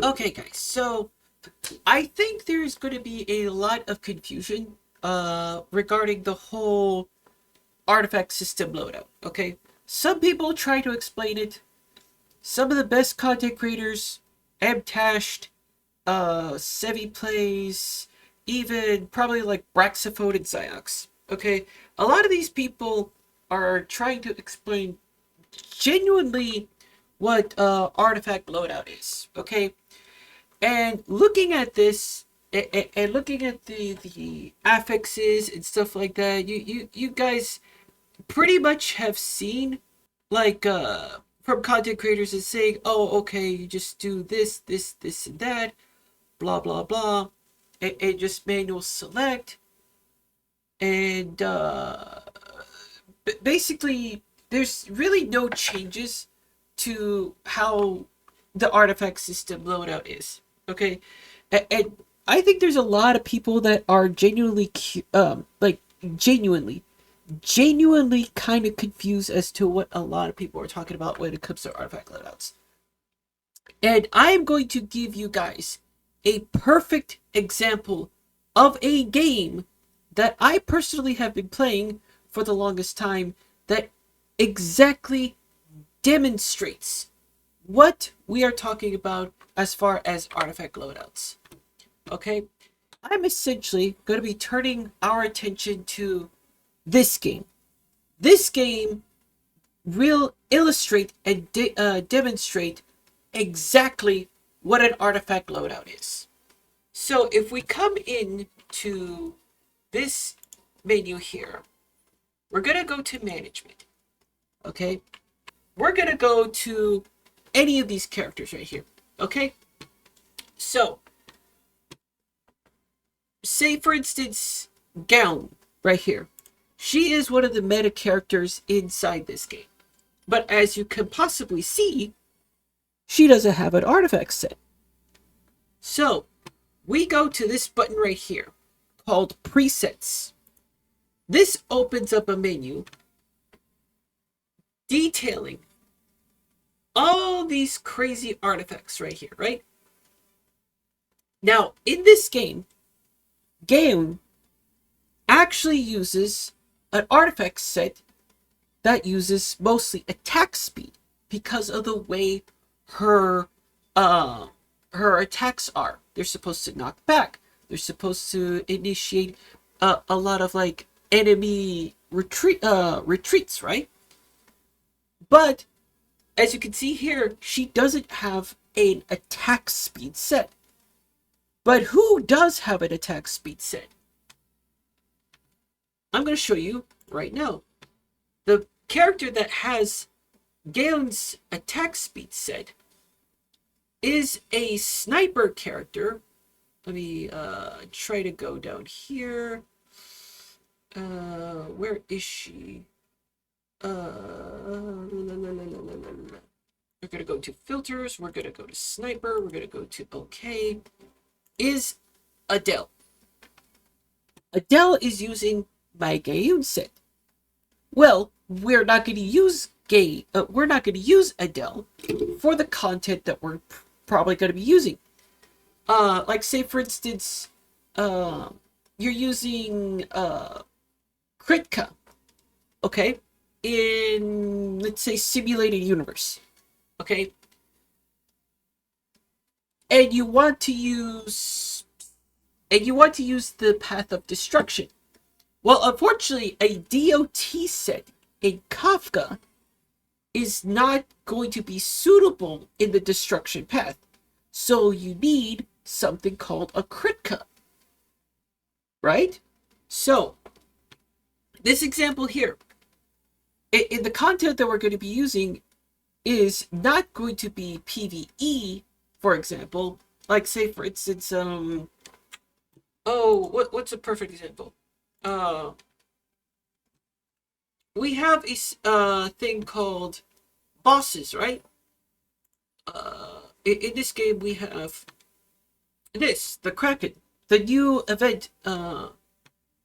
Okay, guys, so I think there's going to be a lot of confusion regarding the whole artifact system loadout, okay? Some people try to explain it. Some of the best content creators, Mtashed, Sevi Plays, even probably like Braxiphone and Xiox, okay? A lot of these people are trying to explain genuinely what artifact loadout is, okay? And looking at this, and looking at the affixes and stuff like that, you guys pretty much have seen like from content creators is saying, oh, okay, you just do this and that, blah blah blah, and just manual select, and basically there's really no changes to how the artifact system loadout is. Okay, and I think there's a lot of people that are genuinely, like genuinely kind of confused as to what a lot of people are talking about when it comes to artifact loadouts. And I am going to give you guys a perfect example of a game that I personally have been playing for the longest time that exactly demonstrates what we are talking about as far as artifact loadouts. Okay? I'm essentially going to be turning our attention to this game. This game will illustrate and demonstrate exactly what an artifact loadout is. So if we come in to this menu here, we're going to go to management. Okay? We're going to go to any of these characters right here. Okay? So, say for instance, Gown right here. She is one of the meta characters inside this game. But as you can possibly see, she doesn't have an artifact set. So, we go to this button right here called presets. This opens up a menu detailing all these crazy artifacts right here, right? Now, in this game actually uses an artifact set that uses mostly attack speed because of the way her her attacks are. They're supposed to knock back. They're supposed to initiate a lot of like enemy retreats, right? But as you can see here, she doesn't have an attack speed set. But who does have an attack speed set? I'm going to show you right now. The character that has Galen's attack speed set is a sniper character. Let me try to go down here. Where is she? We're gonna go to filters. We're gonna go to sniper. We're gonna go to OK. Is Adele. Adele is using my Gaon set. Well, we're not going to use we're not going to use Adele for the content that we're probably going to be using. Like say for instance, you're using Kritka, okay, in let's say simulated universe, okay, and you want to use the path of destruction. Well, unfortunately, a DOT set in Kafka is not going to be suitable in the destruction path. So you need something called a Kritka, right? So, this example here, in the content that we're going to be using is not going to be PvE, for example. Like say for instance, what's a perfect example? Uh, we have a thing called bosses, right? In this game we have the Kraken, the new event.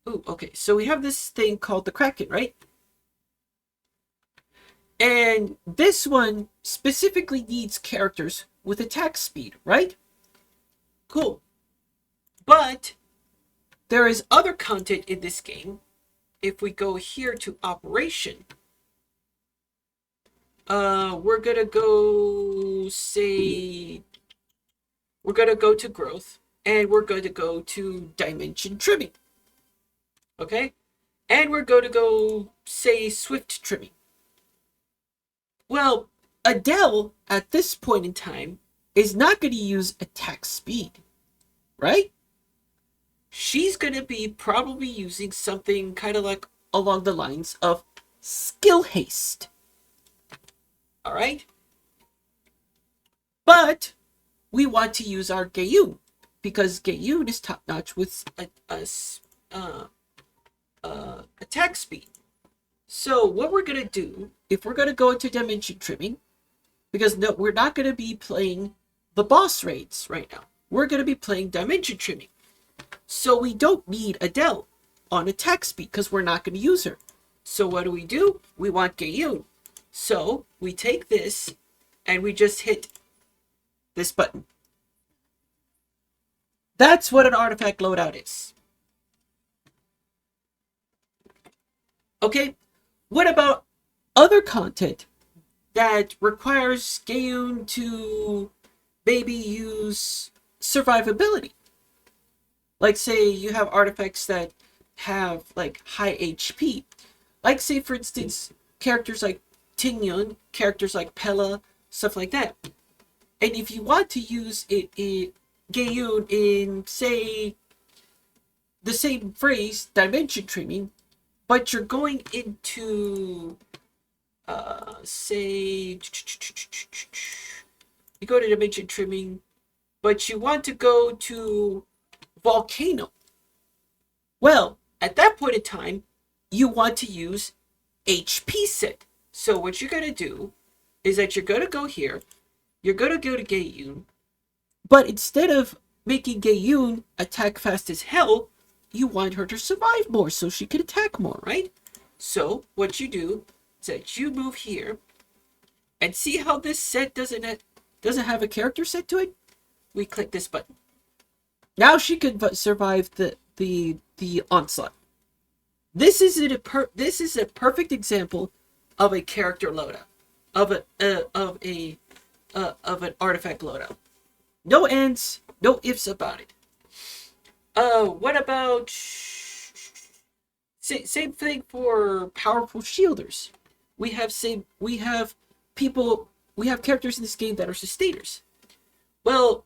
Okay, so we have this thing called the Kraken, right? And this one specifically needs characters with attack speed, right? Cool. But there is other content in this game. If we go here to operation, we're gonna go say we're gonna go to growth, and we're going to go to dimension trimming. Okay? And we're going to go say swift trimming. Well, Adele at this point in time is not going to use attack speed, right? She's going to be probably using something kind of like along the lines of skill haste. All right? But we want to use our Gayun because Gayun is top notch with attack speed. So what we're going to do, if we're going to go into dimension trimming, because no, we're not going to be playing the boss raids right now. We're going to be playing dimension trimming. So we don't need Adele on attack speed because we're not going to use her. So what do? We want Gayun. So we take this and we just hit this button. That's what an artifact loadout is. Okay, what about other content that requires Gayun to maybe use survivability? Like say you have artifacts that have like high HP. Like say for instance, characters like Tingyun, characters like Pella, stuff like that. And if you want to use it in Gayun in say the same phrase, dimension trimming, but you're going into say you go to dimension trimming, but you want to go to volcano. Well, at that point in time, you want to use HP set. So what you're going to do is that you're going to go here, you're going to go to Gayun, but instead of making Gayun attack fast as hell, you want her to survive more so she can attack more, right? So what you do is that you move here, and see how this set doesn't have a character set to it? We click this button. Now she can survive the onslaught. This is a perfect example of a character loadout, of an artifact loadout. No ands, no ifs about it. What about same thing for powerful shielders? We have characters in this game that are sustainers. Well,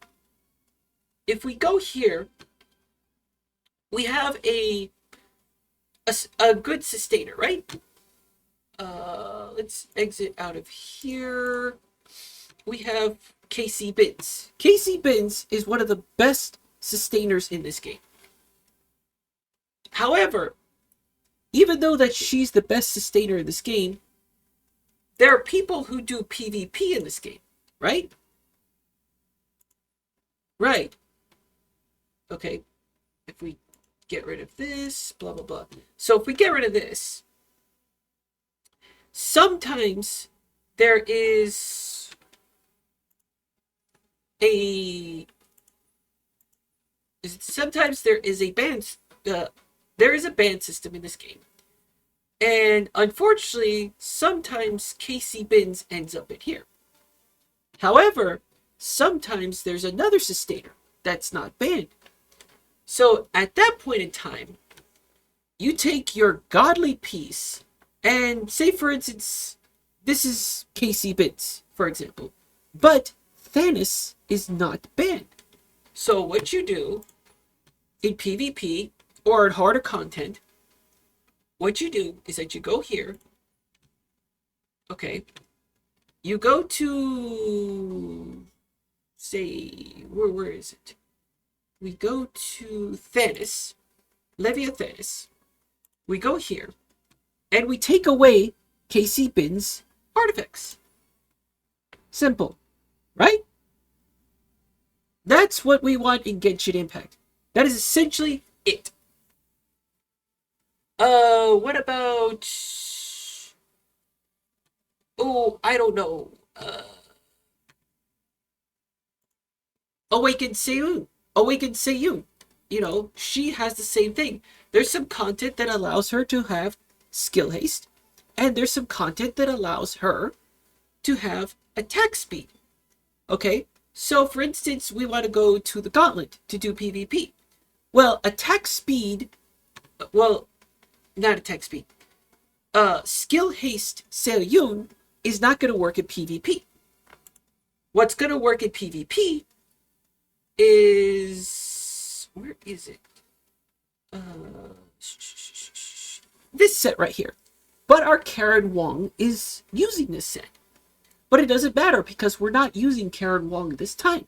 if we go here, we have a good sustainer, right? Let's exit out of here. We have KC Bins. KC Bins is one of the best sustainers in this game. However, even though that she's the best sustainer in this game, there are people who do PvP in this game, right? Right. Okay. If we get rid of this, blah, blah, blah. So if we get rid of this, sometimes there is a ban system in this game. And unfortunately, sometimes KC Bins ends up in here. However, sometimes there's another sustainer that's not banned. So at that point in time, you take your godly piece and say, for instance, this is KC Bins, for example, but Thanos is not banned. So what you do in PvP or in harder content, what you do is that you go here, okay, you go to, say, where is it? We go to Thanos, Leviathanis, we go here, and we take away KC Bins artifacts. Simple, right? That's what we want in Genshin Impact. That is essentially it. What about... Oh, I don't know. Awakened Seun. Awakened Seiyun, you know, she has the same thing. There's some content that allows her to have skill haste, and there's some content that allows her to have attack speed. Okay, so for instance, we want to go to the Gauntlet to do PvP. Well, attack speed, well, not attack speed. Skill haste Seiyun is not going to work in PvP. What's going to work in PvP is, where is it? This set right here. But our Karen Wong is using this set. But it doesn't matter because we're not using Karen Wong this time.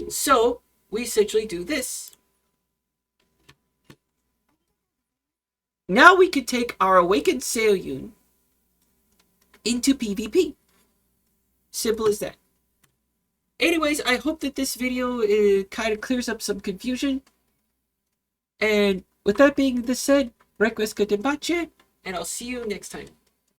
So we essentially do this. Now we can take our Awakened Seiyun into PvP. Simple as that. Anyways, I hope that this video kind of clears up some confusion. And with that being said, request good and I'll see you next time.